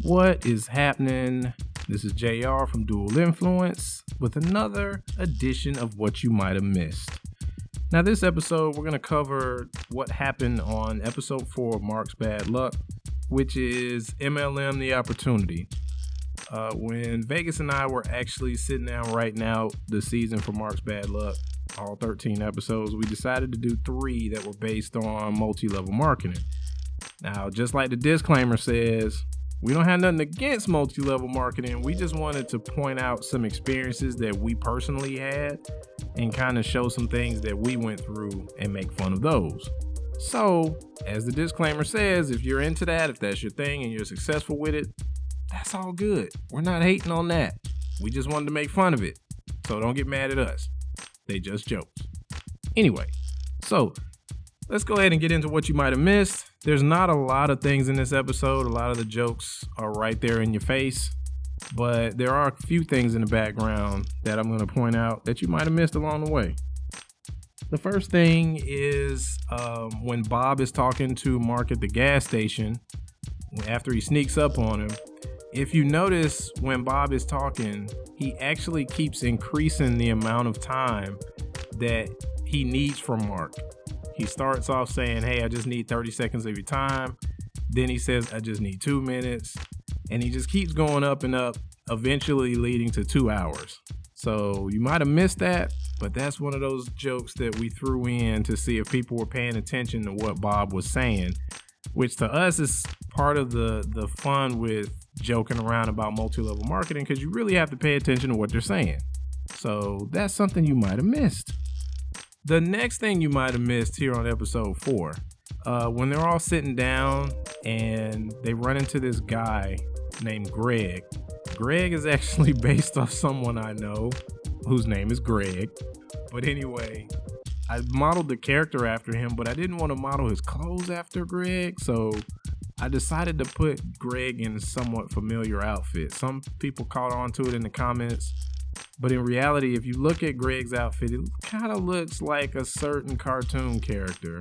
What is happening? This is JR from dUALiNFLUENCE with another edition of What You Might Have Missed. Now this episode, we're going to cover what happened on episode 4 of Marc's Bad Luck, which is MLM The Opportunity. When Vegas and I were actually sitting down writing out the season for Marc's Bad Luck, all 13 episodes, we decided to do 3 that were based on multi-level marketing. Now, just like the disclaimer says, we don't have nothing against multi-level marketing. We just wanted to point out some experiences that we personally had and kind of show some things that we went through and make fun of those. So, as the disclaimer says, if you're into that, if that's your thing and you're successful with it, that's all good. We're not hating on that. We just wanted to make fun of it. So don't get mad at us. They just jokes. Anyway, so let's go ahead and get into what you might have missed. There's not a lot of things in this episode. A lot of the jokes are right there in your face, but there are a few things in the background that I'm going to point out that you might have missed along the way. The first thing is when Bob is talking to Marc at the gas station, after he sneaks up on him. If you notice when Bob is talking, he actually keeps increasing the amount of time that he needs from Marc. He starts off saying, hey, I just need 30 seconds of your time. Then he says, I just need 2 minutes. And he just keeps going up and up, eventually leading to 2 hours. So you might have missed that, but that's one of those jokes that we threw in to see if people were paying attention to what Bob was saying, which to us is part of the fun with joking around about multi-level marketing, because you really have to pay attention to what they're saying. So that's something you might have missed. The next thing you might have missed here on episode 4, when they're all sitting down and they run into this guy named Greg. Greg is actually based off someone I know whose name is Greg. But anyway, I modeled the character after him, but I didn't want to model his clothes after Greg. So I decided to put Greg in a somewhat familiar outfit. Some people caught on to it in the comments. But in reality, if you look at Greg's outfit, it kind of looks like a certain cartoon character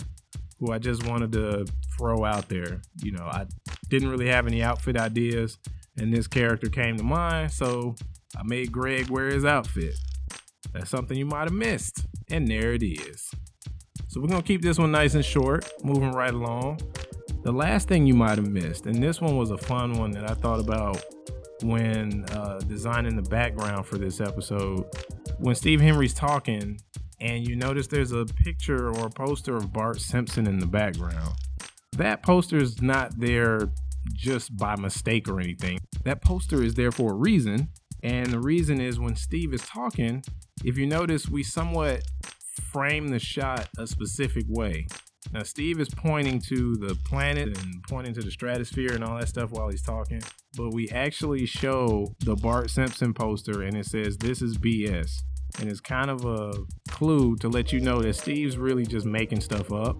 who I just wanted to throw out there. You know, I didn't really have any outfit ideas, and this character came to mind, so I made Greg wear his outfit. That's something you might have missed, and there it is. So we're going to keep this one nice and short, moving right along. The last thing you might have missed, and this one was a fun one that I thought about when designing the background for this episode, when Steve Henry's talking and you notice there's a picture or a poster of Bart Simpson in the background. That poster is not there just by mistake or anything. That poster is there for a reason, and the reason is when Steve is talking, if you notice, we somewhat frame the shot a specific way. Now Steve is pointing to the planet and pointing to the stratosphere and all that stuff while he's talking, but we actually show the Bart Simpson poster and it says, "This is BS." And it's kind of a clue to let you know that Steve's really just making stuff up,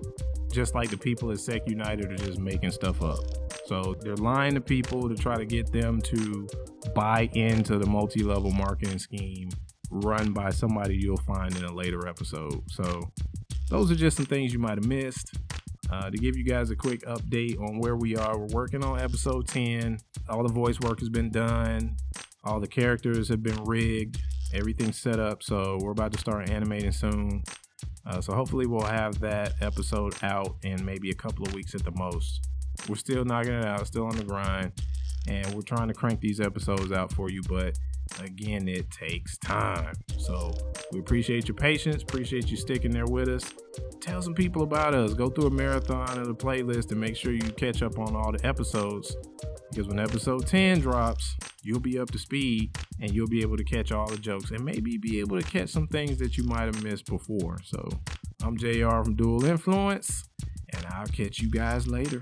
just like the people at Sec United are just making stuff up. So they're lying to people to try to get them to buy into the multi-level marketing scheme run by somebody you'll find in a later episode. So those are just some things you might have missed. To give you guys a quick update on where we are, we're working on episode 10. All the voice work has been done. All the characters have been rigged. Everything's set up. So we're about to start animating soon. So hopefully we'll have that episode out in maybe a couple of weeks at the most. We're still knocking it out, still on the grind. And we're trying to crank these episodes out for you. But again, it takes time. So we appreciate your patience. Appreciate you sticking there with us. Tell some people about us. Go through a marathon of the playlist and make sure you catch up on all the episodes. Because when episode 10 drops, you'll be up to speed and you'll be able to catch all the jokes and maybe be able to catch some things that you might have missed before. So I'm JR from dUALiNFLUENCE, and I'll catch you guys later.